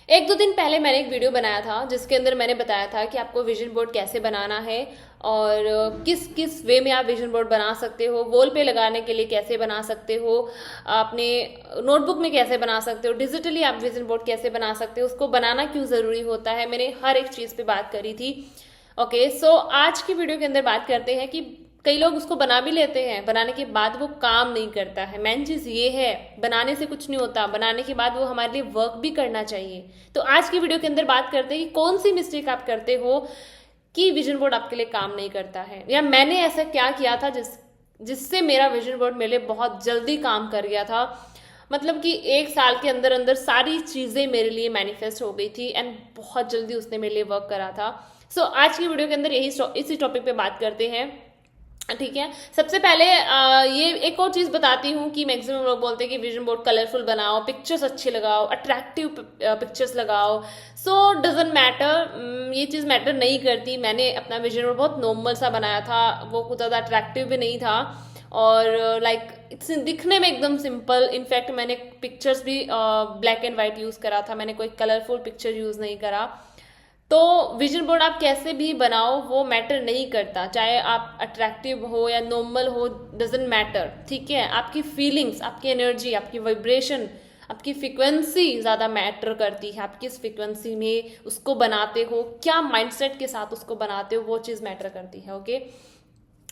एक दो दिन पहले मैंने एक वीडियो बनाया था जिसके अंदर मैंने बताया था कि आपको विजन बोर्ड कैसे बनाना है और किस किस वे में आप विजन बोर्ड बना सकते हो, वॉल पे लगाने के लिए कैसे बना सकते हो, अपने नोटबुक में कैसे बना सकते हो, डिजिटली आप विजन बोर्ड कैसे बना सकते हो, उसको बनाना क्यों ज़रूरी होता है। मैंने हर एक चीज़ पे बात करी थी। ओके, सो आज की वीडियो के अंदर बात करते हैं कि कई लोग उसको बना भी लेते हैं, बनाने के बाद वो काम नहीं करता है। मेन चीज ये है, बनाने से कुछ नहीं होता, बनाने के बाद वो हमारे लिए वर्क भी करना चाहिए। तो आज की वीडियो के अंदर बात करते हैं कि कौन सी मिस्टेक आप करते हो कि विजन बोर्ड आपके लिए काम नहीं करता है, या मैंने ऐसा क्या किया था जिससे मेरा विजन बोर्ड मेरे लिए बहुत जल्दी काम कर गया था। मतलब कि एक साल के अंदर अंदर सारी चीज़ें मेरे लिए मैनिफेस्ट हो गई थी एंड बहुत जल्दी उसने मेरे लिए वर्क करा था। सो आज की वीडियो के अंदर इसी टॉपिक पे बात करते हैं। ठीक है, सबसे पहले ये एक और चीज बताती हूँ कि मैक्सिमम लोग बोलते हैं कि विजन बोर्ड कलरफुल बनाओ, पिक्चर्स अच्छे लगाओ, अट्रैक्टिव पिक्चर्स लगाओ। सो डजेंट मैटर, ये चीज़ मैटर नहीं करती। मैंने अपना विजन बोर्ड बहुत नॉर्मल सा बनाया था, वो कुछ ज़्यादा अट्रैक्टिव भी नहीं था और दिखने में एकदम सिंपल। इनफैक्ट मैंने पिक्चर्स भी ब्लैक एंड वाइट यूज़ करा था, मैंने कोई कलरफुल पिक्चर यूज़ नहीं करा। तो विजन बोर्ड आप कैसे भी बनाओ वो मैटर नहीं करता, चाहे आप अट्रैक्टिव हो या नॉर्मल हो, डजेंट मैटर। ठीक है, आपकी फीलिंग्स, आपकी एनर्जी, आपकी वाइब्रेशन, आपकी फ्रिक्वेंसी ज़्यादा मैटर करती है। आप किस फ्रिक्वेंसी में उसको बनाते हो, क्या माइंडसेट के साथ उसको बनाते हो, वो चीज़ मैटर करती है। ओके,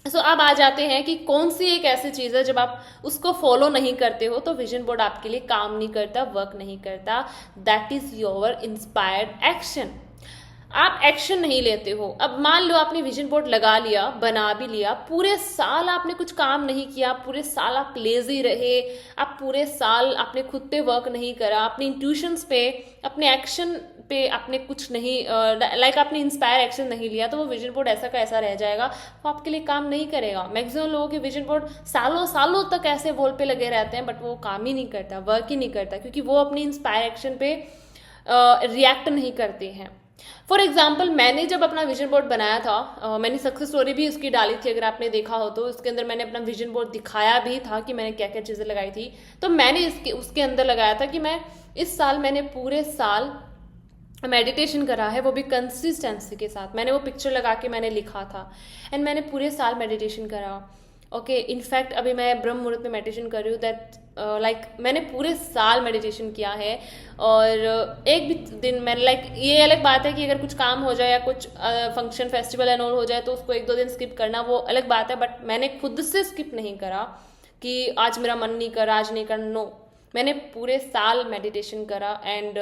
सो अब आ जाते हैं कि कौन सी एक ऐसी चीज़ है जब आप उसको फॉलो नहीं करते हो तो विजन बोर्ड आपके लिए काम नहीं करता, वर्क नहीं करता। That is your inspired action. आप एक्शन नहीं लेते हो। अब मान लो आपने विजन बोर्ड लगा लिया, बना भी लिया, पूरे साल आपने कुछ काम नहीं किया, पूरे साल आप लेजी रहे, आप पूरे साल आपने खुद पे वर्क नहीं करा, अपने इंट्यूशंस पे, अपने एक्शन पे आपने कुछ नहीं आपने इंस्पायर एक्शन नहीं लिया, तो वो विजन बोर्ड ऐसा का ऐसा रह जाएगा, वो आपके लिए काम नहीं करेगा। मैक्सिमम लोगों के विजन बोर्ड सालों सालों तक ऐसे वॉल पे लगे रहते हैं बट वो काम ही नहीं करता, वर्क ही नहीं करता, क्योंकि वो अपनी इंस्पायर एक्शन पे रिएक्ट नहीं करते हैं। फॉर एग्जाम्पल, मैंने जब अपना विजन बोर्ड बनाया था, मैंने सक्सेस स्टोरी भी उसकी डाली थी, अगर आपने देखा हो तो उसके अंदर मैंने अपना विजन बोर्ड दिखाया भी था कि मैंने क्या क्या चीज़ें लगाई थी। तो मैंने उसके अंदर लगाया था कि मैं इस साल, मैंने पूरे साल मेडिटेशन करा है, वो भी कंसिस्टेंसी के साथ। मैंने वो पिक्चर लगा के मैंने लिखा था एंड मैंने पूरे साल मेडिटेशन करा। ओके, इनफैक्ट अभी मैं ब्रह्म मुहूर्त में मेडिटेशन कर रही हूँ। दैट मैंने पूरे साल मेडिटेशन किया है और एक भी दिन मैंने ये अलग बात है कि अगर कुछ काम हो जाए या कुछ फंक्शन फेस्टिवल एंड ऑल हो जाए तो उसको एक दो दिन स्किप करना वो अलग बात है, बट मैंने खुद से स्किप नहीं करा कि आज मेरा मन नहीं कर, आज नहीं कर। नो, मैंने पूरे साल मेडिटेशन करा एंड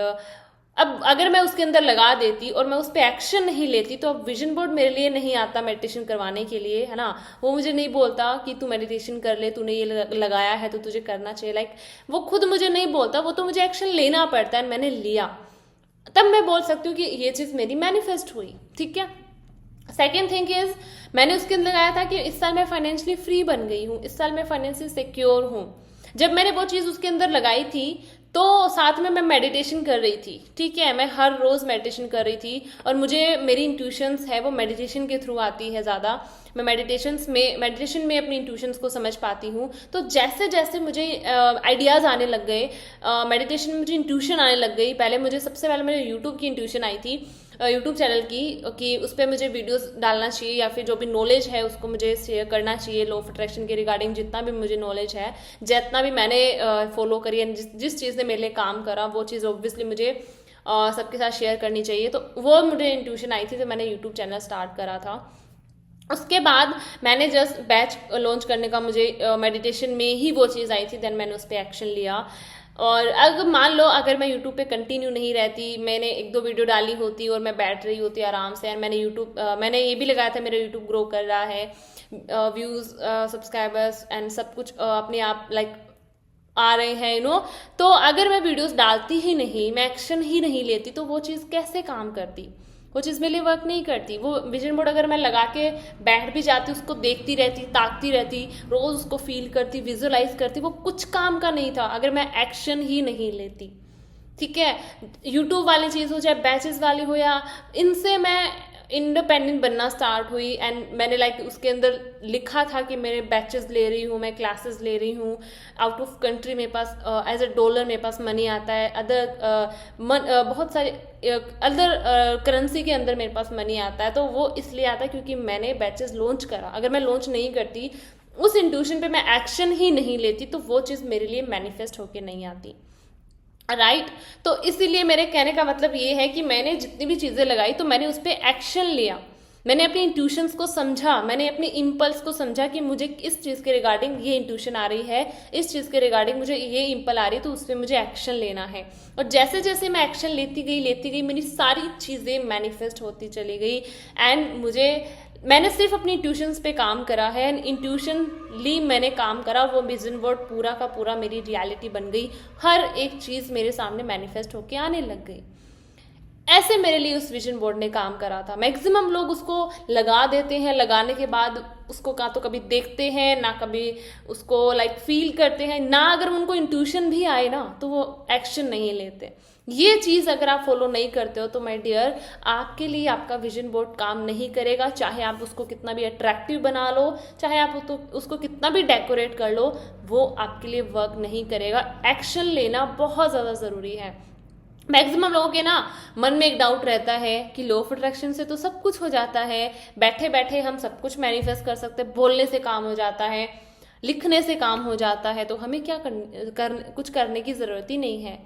अब अगर मैं उसके अंदर लगा देती और मैं उस पर एक्शन नहीं लेती तो अब विजन बोर्ड मेरे लिए नहीं आता मेडिटेशन करवाने के लिए, है ना। वो मुझे नहीं बोलता कि तू मेडिटेशन कर ले, तूने ये लगाया है तो तुझे करना चाहिए। वो खुद मुझे नहीं बोलता, वो तो मुझे एक्शन लेना पड़ता है। मैंने लिया, तब मैं बोल सकती हूँ कि ये चीज़ मेरी मैनिफेस्ट हुई। ठीक है, सेकेंड थिंग इज, मैंने उसके अंदर लगाया था कि इस साल मैं फाइनेंशियली फ्री बन गई हूँ, इस साल मैं फाइनेंशियली सिक्योर हूँ। जब मैंने वो चीज़ उसके अंदर लगाई थी तो साथ में मैं मेडिटेशन कर रही थी। ठीक है, मैं हर रोज़ मेडिटेशन कर रही थी और मुझे मेरी इंट्यूशंस है वो मेडिटेशन के थ्रू आती है ज़्यादा। मैं मेडिटेशन में अपनी इंट्यूशंस को समझ पाती हूँ। तो जैसे जैसे मुझे आइडियाज़ आने लग गए, मेडिटेशन में मुझे इंट्यूशन आने लग गई। सबसे पहले मेरे यूट्यूब की इंट्यूशन आई थी, यूट्यूब चैनल की, कि उस पर मुझे वीडियोस डालना चाहिए या फिर जो भी नॉलेज है उसको मुझे शेयर करना चाहिए। लॉ ऑफ अट्रैक्शन के रिगार्डिंग जितना भी मुझे नॉलेज है, जितना भी मैंने फॉलो करी है, जिस चीज़ ने मेरे लिए काम करा, वो चीज़ ऑब्वियसली मुझे सबके साथ शेयर करनी चाहिए। तो वो मुझे इंट्यूशन आई थी, तो मैंने यूट्यूब चैनल स्टार्ट करा था। उसके बाद मैंने जस्ट बैच लॉन्च करने का, मुझे मेडिटेशन में ही वो चीज़ आई थी, देन मैंने उस पर एक्शन लिया। और अगर मान लो अगर मैं यूट्यूब पे कंटिन्यू नहीं रहती, मैंने एक दो वीडियो डाली होती और मैं बैठ रही होती आराम से, मैंने ये भी लगाया था मेरा यूट्यूब ग्रो कर रहा है, व्यूज़, सब्सक्राइबर्स एंड सब कुछ अपने आप आ रहे हैं, तो अगर मैं वीडियोस डालती ही नहीं, मैं एक्शन ही नहीं लेती, तो वो चीज़ कैसे काम करती? वो चीज़ मेरे लिए वर्क नहीं करती। वो विजन बोर्ड अगर मैं लगा के बैठ भी जाती, उसको देखती रहती, ताकती रहती, रोज़ उसको फील करती, विजुअलाइज करती, वो कुछ काम का नहीं था अगर मैं एक्शन ही नहीं लेती। ठीक है, यूट्यूब वाली चीज़ हो चाहे बैचेस वाली हो, या इनसे मैं इंडिपेंडेंट बनना स्टार्ट हुई एंड मैंने लाइक उसके अंदर लिखा था कि मैं बैचेस ले रही हूँ, मैं क्लासेस ले रही हूँ आउट ऑफ कंट्री, मेरे पास एज अ डॉलर मेरे पास मनी आता है, बहुत सारे अदर करेंसी के अंदर मेरे पास मनी आता है। तो वो इसलिए आता है क्योंकि मैंने बैचेस लॉन्च करा। अगर मैं लॉन्च नहीं करती, उस इंट्यूशन पे मैं एक्शन ही नहीं लेती, तो वो चीज़ मेरे लिए मैनिफेस्ट होके नहीं आती, राइट। तो इसीलिए मेरे कहने का मतलब ये है कि मैंने जितनी भी चीज़ें लगाई तो मैंने उस पर एक्शन लिया, मैंने अपनी इंट्यूशंस को समझा, मैंने अपनी इम्पल्स को समझा कि मुझे इस चीज़ के रिगार्डिंग ये इंट्यूशन आ रही है, इस चीज़ के रिगार्डिंग मुझे ये इम्पल आ रही है, तो उस पर मुझे एक्शन लेना है। और जैसे जैसे मैं एक्शन लेती गई मेरी सारी चीज़ें मैनिफेस्ट होती चली गई एंड मैंने सिर्फ अपनी इंट्यूशंस पे काम करा है एंड इंट्यूशनली मैंने काम करा, वो विजन बोर्ड पूरा का पूरा मेरी रियलिटी बन गई। हर एक चीज़ मेरे सामने मैनिफेस्ट होके आने लग गई। ऐसे मेरे लिए उस विजन बोर्ड ने काम करा था। मैक्सिमम लोग उसको लगा देते हैं, लगाने के बाद उसको का तो कभी देखते हैं ना कभी उसको लाइक फील करते हैं ना, अगर उनको इंट्यूशन भी आए ना तो वो एक्शन नहीं लेते। ये चीज़ अगर आप फॉलो नहीं करते हो तो माय डियर, आपके लिए आपका विजन बोर्ड काम नहीं करेगा। चाहे आप उसको कितना भी अट्रैक्टिव बना लो, चाहे आप उसको कितना भी डेकोरेट कर लो, वो आपके लिए वर्क नहीं करेगा। एक्शन लेना बहुत ज़्यादा ज़रूरी है। मैक्सिमम लोगों के ना मन में एक डाउट रहता है कि लॉ ऑफ अट्रैक्शन से तो सब कुछ हो जाता है, बैठे बैठे हम सब कुछ मैनिफेस्ट कर सकते हैं, बोलने से काम हो जाता है, लिखने से काम हो जाता है, तो हमें क्या कुछ करने की ज़रूरत ही नहीं है।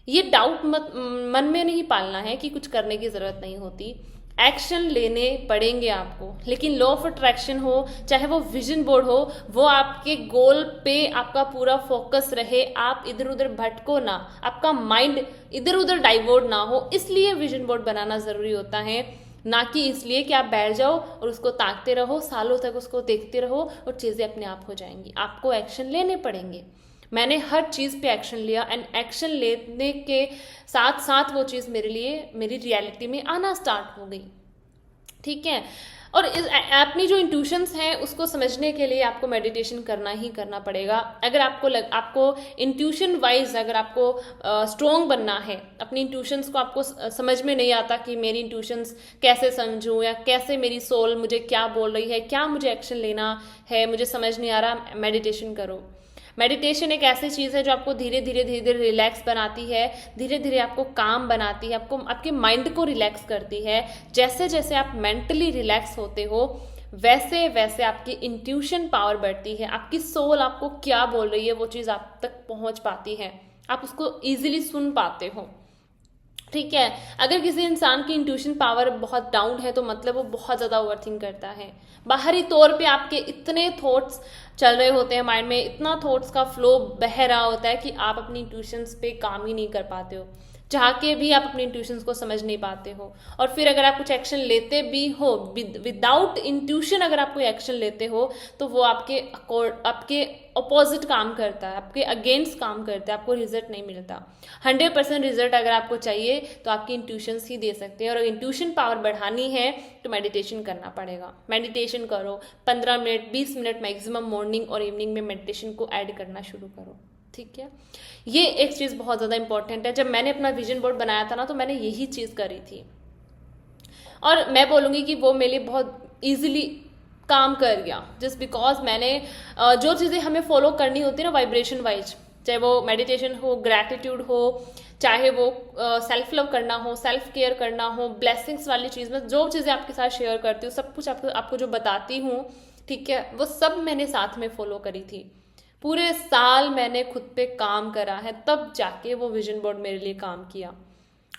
ये डाउट मन में नहीं पालना है कि कुछ करने की ज़रूरत नहीं होती। एक्शन लेने पड़ेंगे आपको, लेकिन लॉ ऑफ अट्रैक्शन हो चाहे वो विजन बोर्ड हो, वो आपके गोल पे आपका पूरा फोकस रहे, आप इधर उधर भटको ना, आपका माइंड इधर उधर डाइवर्ट ना हो, इसलिए विजन बोर्ड बनाना ज़रूरी होता है। ना कि इसलिए कि आप बैठ जाओ और उसको ताकते रहो, सालों तक उसको देखते रहो और चीज़ें अपने आप हो जाएंगी। आपको एक्शन लेने पड़ेंगे। मैंने हर चीज़ पे एक्शन लिया एंड एक्शन लेने के साथ साथ वो चीज़ मेरे लिए मेरी रियलिटी में आना स्टार्ट हो गई, ठीक है। और अपनी जो इंट्यूशंस हैं उसको समझने के लिए आपको मेडिटेशन करना ही करना पड़ेगा। अगर आपको इंट्यूशन वाइज अगर आपको स्ट्रॉन्ग बनना है, अपनी इंट्यूशंस को आपको समझ में नहीं आता कि मेरी इंट्यूशंस कैसे समझूं या कैसे मेरी सोल मुझे क्या बोल रही है, क्या मुझे एक्शन लेना है, मुझे समझ नहीं आ रहा, मेडिटेशन करो। मेडिटेशन एक ऐसी चीज़ है जो आपको धीरे धीरे रिलैक्स बनाती है, धीरे धीरे आपको काम बनाती है, आपको आपके माइंड को रिलैक्स करती है। जैसे जैसे आप मेंटली रिलैक्स होते हो वैसे वैसे आपकी इंट्यूशन पावर बढ़ती है, आपकी सोल आपको क्या बोल रही है वो चीज़ आप तक पहुंच पाती है, आप उसको ईजिली सुन पाते हो, ठीक है। अगर किसी इंसान की इंट्यूशन पावर बहुत डाउन है तो मतलब वो बहुत ज़्यादा ओवरथिंक करता है। बाहरी तौर पे आपके इतने थॉट्स चल रहे होते हैं माइंड में, इतना थॉट्स का फ्लो बह रहा होता है कि आप अपनी इंट्यूशंस पे काम ही नहीं कर पाते हो, चाह के भी आप अपनी इंट्यूशंस को समझ नहीं पाते हो। और फिर अगर आप कुछ एक्शन लेते भी हो विदाउट इंट्यूशन, अगर आप कोई एक्शन लेते हो तो वो आपके अपोजिट काम करता है, आपके अगेंस्ट काम करता है, आपको रिजल्ट नहीं मिलता। 100% रिजल्ट अगर आपको चाहिए तो आपकी इंट्यूशंस ही दे सकते हैं। और इंट्यूशन पावर बढ़ानी है तो मेडिटेशन करना पड़ेगा। मेडिटेशन करो, 15 मिनट 20 मिनट मैक्सिमम मॉर्निंग और इवनिंग में मेडिटेशन को ऐड करना शुरू करो, ठीक है। ये एक चीज़ बहुत ज़्यादा इंपॉर्टेंट है। जब मैंने अपना विजन बोर्ड बनाया था ना तो मैंने यही चीज़ करी थी और मैं बोलूँगी कि वो मेरे लिए बहुत ईजिली काम कर गया, जस्ट बिकॉज मैंने जो चीज़ें हमें फॉलो करनी होती है ना वाइब्रेशन वाइज, चाहे वो मेडिटेशन हो, ग्रैटिट्यूड हो, चाहे वो सेल्फ लव करना हो, सेल्फ केयर करना हो, ब्लेसिंग्स वाली चीज़ में जो चीज़ें आपके साथ शेयर करती हूँ, सब कुछ आपको जो बताती हूँ, ठीक है, वो सब मैंने साथ में फॉलो करी थी। पूरे साल मैंने खुद पे काम करा है, तब जाके वो विजन बोर्ड मेरे लिए काम किया।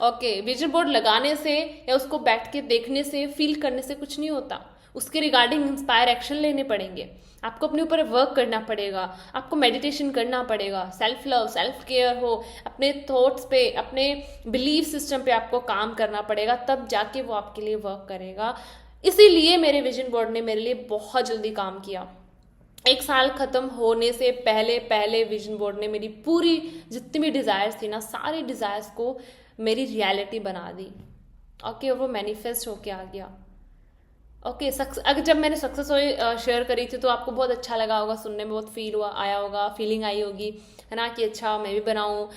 ओके, विजन बोर्ड लगाने से या उसको बैठ के देखने से, फील करने से कुछ नहीं होता, उसके रिगार्डिंग इंस्पायर एक्शन लेने पड़ेंगे, आपको अपने ऊपर वर्क करना पड़ेगा, आपको मेडिटेशन करना पड़ेगा, सेल्फ लव, सेल्फ केयर हो, अपने थॉट्स पे, अपने बिलीफ सिस्टम पे आपको काम करना पड़ेगा, तब जाके वो आपके लिए वर्क करेगा। इसीलिए मेरे विजन बोर्ड ने मेरे लिए बहुत जल्दी काम किया। 1 साल ख़त्म होने से पहले विजन बोर्ड ने मेरी पूरी जितनी भी डिज़ायर्स थी ना, सारी डिज़ायर्स को मेरी रियलिटी बना दी। ओके, वो मैनिफेस्ट होके आ गया। ओके, अगर जब मैंने सक्सेस शेयर करी थी तो आपको बहुत अच्छा लगा होगा, सुनने में बहुत आया होगा, फीलिंग आई होगी, है ना, कि अच्छा मैं भी बनाऊँ,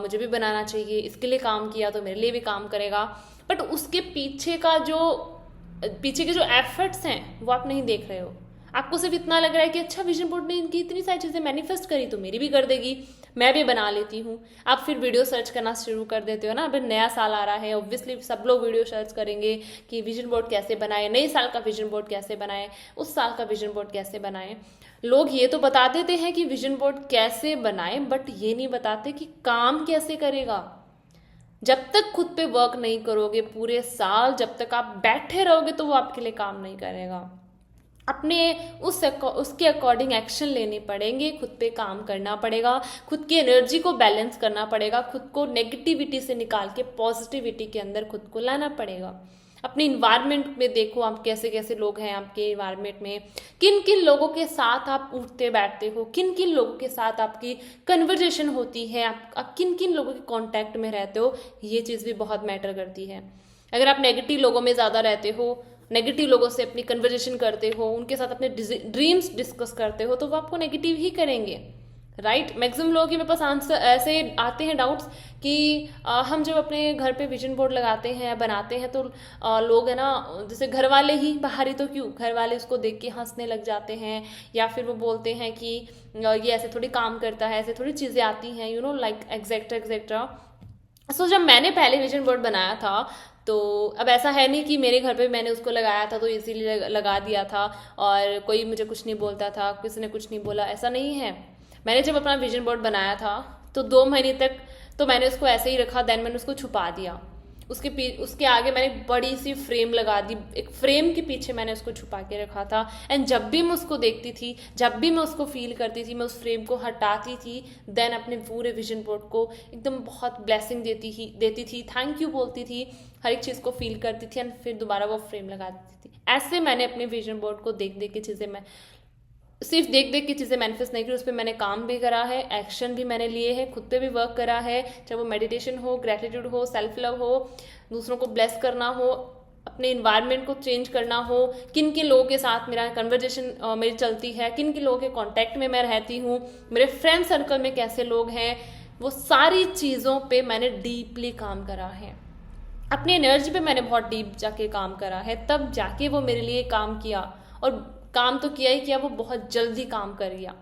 मुझे भी बनाना चाहिए, इसके लिए काम किया तो मेरे लिए भी काम करेगा। बट उसके पीछे का जो पीछे के जो एफर्ट्स हैं वो आप नहीं देख रहे हो। आपको सिर्फ इतना लग रहा है कि अच्छा विजन बोर्ड ने इनकी इतनी सारी चीज़ें मैनिफेस्ट करी तो मेरी भी कर देगी, मैं भी बना लेती हूँ। आप फिर वीडियो सर्च करना शुरू कर देते हो ना। अभी नया साल आ रहा है, ऑब्वियसली सब लोग वीडियो सर्च करेंगे कि विजन बोर्ड कैसे बनाए, नए साल का विजन बोर्ड कैसे बनाए, उस साल का विजन बोर्ड कैसे बनाए। लोग ये तो बता देते हैं कि विजन बोर्ड कैसे बनाए, बट ये नहीं बताते कि काम कैसे करेगा। जब तक खुद पे वर्क नहीं करोगे पूरे साल, जब तक आप बैठे रहोगे तो वो आपके लिए काम नहीं करेगा। अपने उसके अकॉर्डिंग एक्शन लेने पड़ेंगे, खुद पे काम करना पड़ेगा, खुद की एनर्जी को बैलेंस करना पड़ेगा, खुद को नेगेटिविटी से निकाल के पॉजिटिविटी के अंदर खुद को लाना पड़ेगा। अपने इन्वायरमेंट में देखो आप कैसे कैसे लोग हैं आपके इन्वायरमेंट में, किन किन लोगों के साथ आप उठते बैठते हो, किन किन लोगों के साथ आपकी कन्वर्जेशन होती है, आप किन किन लोगों के कांटेक्ट में रहते हो, ये चीज़ भी बहुत मैटर करती है। अगर आप नेगेटिव लोगों में ज़्यादा रहते हो, नेगेटिव लोगों से अपनी कन्वर्जेशन करते हो, उनके साथ अपने ड्रीम्स डिस्कस करते हो, तो वो आपको नेगेटिव ही करेंगे, राइट। मैक्सिमम लोगों के मेरे पास आंसर ऐसे आते हैं डाउट्स कि हम जब अपने घर पे विजन बोर्ड लगाते हैं या बनाते हैं तो लोग है ना, जैसे घर वाले ही, बाहरी तो क्यों, घर वाले उसको देख के हंसने लग जाते हैं, या फिर वो बोलते हैं कि ये ऐसे थोड़ी काम करता है, ऐसे थोड़ी चीज़ें आती हैं, यू नो, लाइक एग्जैक्ट्रा एग्जैक्ट्रा। सो जब मैंने पहले विजन बोर्ड बनाया था तो अब ऐसा है नहीं कि मेरे घर पे मैंने उसको लगाया था तो इसीलिए लगा दिया था और कोई मुझे कुछ नहीं बोलता था, किसी ने कुछ नहीं बोला, ऐसा नहीं है। मैंने जब अपना विजन बोर्ड बनाया था तो 2 महीने तक तो मैंने उसको ऐसे ही रखा, देन मैंने उसको छुपा दिया। उसके आगे मैंने बड़ी सी फ्रेम लगा दी, एक फ्रेम के पीछे मैंने उसको छुपा के रखा था। एंड जब भी मैं उसको देखती थी, जब भी मैं उसको फील करती थी, मैं उस फ्रेम को हटाती थी, देन अपने पूरे विजन बोर्ड को एकदम बहुत ब्लेसिंग देती थी, थैंक यू बोलती थी, हर एक चीज़ को फील करती थी एंड फिर दोबारा वो फ्रेम लगा देती थी। ऐसे मैंने अपने विजन बोर्ड को देख देख के चीज़ें, मैं सिर्फ देख देख के चीज़ें मैनिफेस्ट नहीं की, उस पर मैंने काम भी करा है, एक्शन भी मैंने लिए हैं, खुद पे भी वर्क करा है, चाहे वो मेडिटेशन हो, ग्रेटिट्यूड हो, सेल्फ लव हो, दूसरों को ब्लेस करना हो, अपने इन्वायरमेंट को चेंज करना हो, किन किन लोगों के साथ मेरा कन्वर्जेशन मेरी चलती है, किन किन लोगों के कांटेक्ट में मैं रहती हूँ, मेरे फ्रेंड सर्कल में कैसे लोग हैं, वो सारी चीज़ों पे मैंने डीपली काम करा है। अपनी एनर्जी पे मैंने बहुत डीप जाके काम करा है, तब जाके वो मेरे लिए काम किया, और काम तो किया ही किया, वो बहुत जल्दी काम कर गया।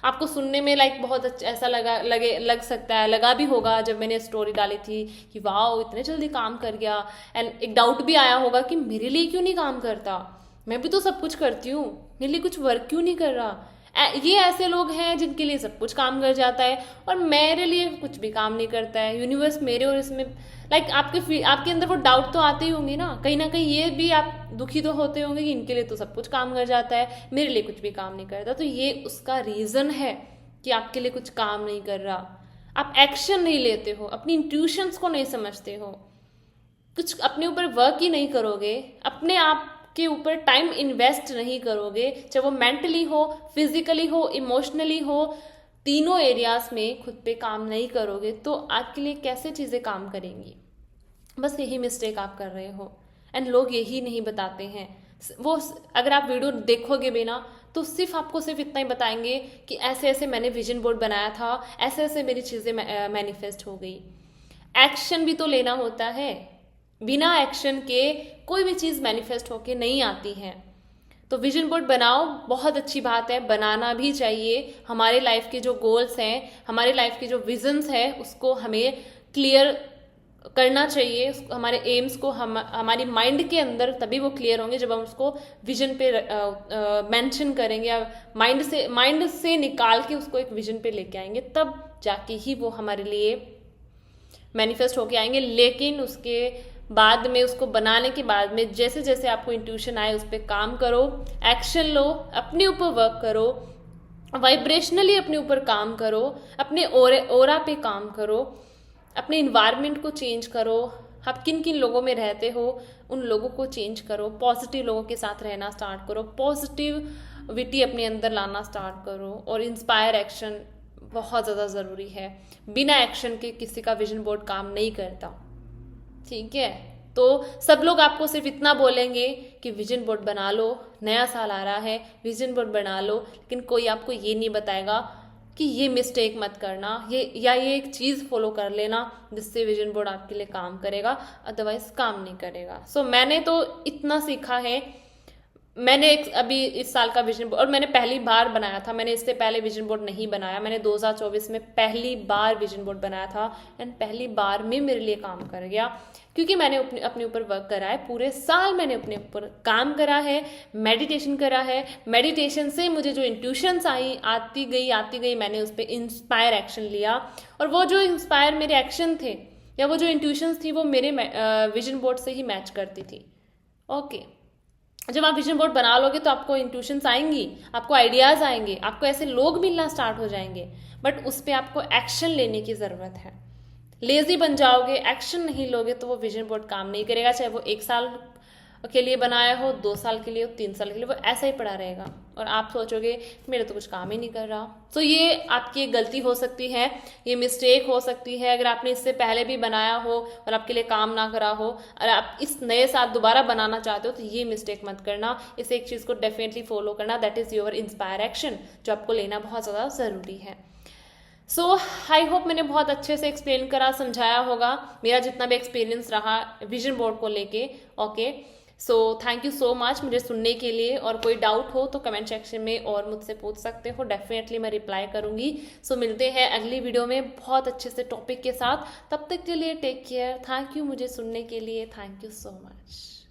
आपको सुनने में लाइक बहुत अच्छा ऐसा लग सकता है, लगा भी होगा जब मैंने स्टोरी डाली थी कि वाह इतने जल्दी काम कर गया, एंड एक डाउट भी आया होगा कि मेरे लिए क्यों नहीं काम करता, मैं भी तो सब कुछ करती हूँ, मेरे लिए कुछ वर्क क्यों नहीं कर रहा। ये ऐसे लोग हैं जिनके लिए सब कुछ काम कर जाता है और मेरे लिए कुछ भी काम नहीं करता है। यूनिवर्स मेरे और इसमें लाइक आपके अंदर वो डाउट तो आते ही होंगे ना कहीं ये भी आप दुखी तो होते होंगे कि इनके लिए तो सब कुछ काम कर जाता है, मेरे लिए कुछ भी काम नहीं करता। तो ये उसका रीज़न है कि आपके लिए कुछ काम नहीं कर रहा, आप एक्शन नहीं लेते हो, अपनी इंट्यूशंस को नहीं समझते हो, कुछ अपने ऊपर वर्क ही नहीं करोगे, अपने आप के ऊपर टाइम इन्वेस्ट नहीं करोगे, चाहे वो मेंटली हो, फिजिकली हो, इमोशनली हो, तीनों एरियाज में खुद पे काम नहीं करोगे तो आपके लिए कैसे चीज़ें काम करेंगी। बस यही मिस्टेक आप कर रहे हो एंड लोग यही नहीं बताते हैं। वो अगर आप वीडियो देखोगे भी ना तो आपको सिर्फ इतना ही बताएंगे कि ऐसे ऐसे मैंने विजन बोर्ड बनाया था, ऐसे ऐसे मेरी चीज़ें मैनिफेस्ट हो गई। एक्शन भी तो लेना होता है, बिना एक्शन के कोई भी चीज़ मैनिफेस्ट होके नहीं आती है। तो विजन बोर्ड बनाओ, बहुत अच्छी बात है, बनाना भी चाहिए। हमारे लाइफ के जो गोल्स हैं, हमारे लाइफ के जो विजन्स है, उसको हमें क्लियर करना चाहिए। हमारे एम्स को हमारी माइंड के अंदर तभी वो क्लियर होंगे जब हम उसको विजन पे मेंशन करेंगे या माइंड से निकाल के उसको एक विजन पे लेके आएंगे, तब जाके ही वो हमारे लिए मैनिफेस्ट होके आएंगे। लेकिन उसके बाद में, उसको बनाने के बाद में जैसे जैसे आपको इंट्यूशन आए उस पर काम करो, एक्शन लो, अपने ऊपर वर्क करो, वाइब्रेशनली अपने ऊपर काम करो, अपने ओरा पे काम करो, अपने इन्वायरमेंट को चेंज करो। आप किन किन लोगों में रहते हो उन लोगों को चेंज करो, पॉजिटिव लोगों के साथ रहना स्टार्ट करो, पॉजिटिविटी अपने अंदर लाना स्टार्ट करो। और इंस्पायर एक्शन बहुत ज़्यादा ज़रूरी है, बिना एक्शन के किसी का विजन बोर्ड काम नहीं करता, ठीक है। तो सब लोग आपको सिर्फ इतना बोलेंगे कि विजन बोर्ड बना लो, नया साल आ रहा है, विजन बोर्ड बना लो, लेकिन कोई आपको ये नहीं बताएगा कि ये मिस्टेक मत करना, ये एक चीज़ फॉलो कर लेना जिससे विजन बोर्ड आपके लिए काम करेगा, अदरवाइज काम नहीं करेगा। सो मैंने तो इतना सीखा है। मैंने अभी इस साल का विजन बोर्ड, और मैंने पहली बार बनाया था, मैंने इससे पहले विजन बोर्ड नहीं बनाया। मैंने 2024 में पहली बार विजन बोर्ड बनाया था एंड पहली बार में मेरे लिए काम कर गया, क्योंकि मैंने अपने ऊपर वर्क करा है। पूरे साल मैंने अपने ऊपर काम करा है, मेडिटेशन करा है। मेडिटेशन से मुझे जो इंट्यूशंस आती गई, मैंने उस पर इंस्पायर एक्शन लिया, और वो जो इंस्पायर मेरे एक्शन थे या वो जो इंट्यूशंस थी वो मेरे विजन बोर्ड से ही मैच करती थी। ओके, जब आप विजन बोर्ड बना लोगे तो आपको इंट्यूशंस आएंगी, आपको आइडियाज़ आएंगे, आपको ऐसे लोग मिलना स्टार्ट हो जाएंगे, बट उस पर आपको एक्शन लेने की ज़रूरत है। लेजी बन जाओगे, एक्शन नहीं लोगे तो वो विजन बोर्ड काम नहीं करेगा, चाहे वो 1 साल के लिए बनाया हो, 2 साल के लिए हो, 3 साल के लिए, वो ऐसा ही पड़ा रहेगा और आप सोचोगे मेरे तो कुछ काम ही नहीं कर रहा। तो ये आपकी एक गलती हो सकती है, ये मिस्टेक हो सकती है। अगर आपने इससे पहले भी बनाया हो और आपके लिए काम ना करा हो और आप इस नए साल दोबारा बनाना चाहते हो तो ये मिस्टेक मत करना। इस एक चीज़ को डेफिनेटली फॉलो करना, that is your inspire action, जो आपको लेना बहुत ज़्यादा ज़रूरी है। सो आई होप मैंने बहुत अच्छे से एक्सप्लेन करा, समझाया होगा, मेरा जितना भी एक्सपीरियंस रहा विजन बोर्ड को लेके। Okay, so thank you so much मुझे सुनने के लिए, और कोई डाउट हो तो कमेंट सेक्शन में और मुझसे पूछ सकते हो, डेफिनेटली मैं रिप्लाई करूंगी। सो मिलते हैं अगली वीडियो में बहुत अच्छे से टॉपिक के साथ। तब तक के लिए टेक केयर, थैंक यू मुझे सुनने के लिए, थैंक यू सो मच।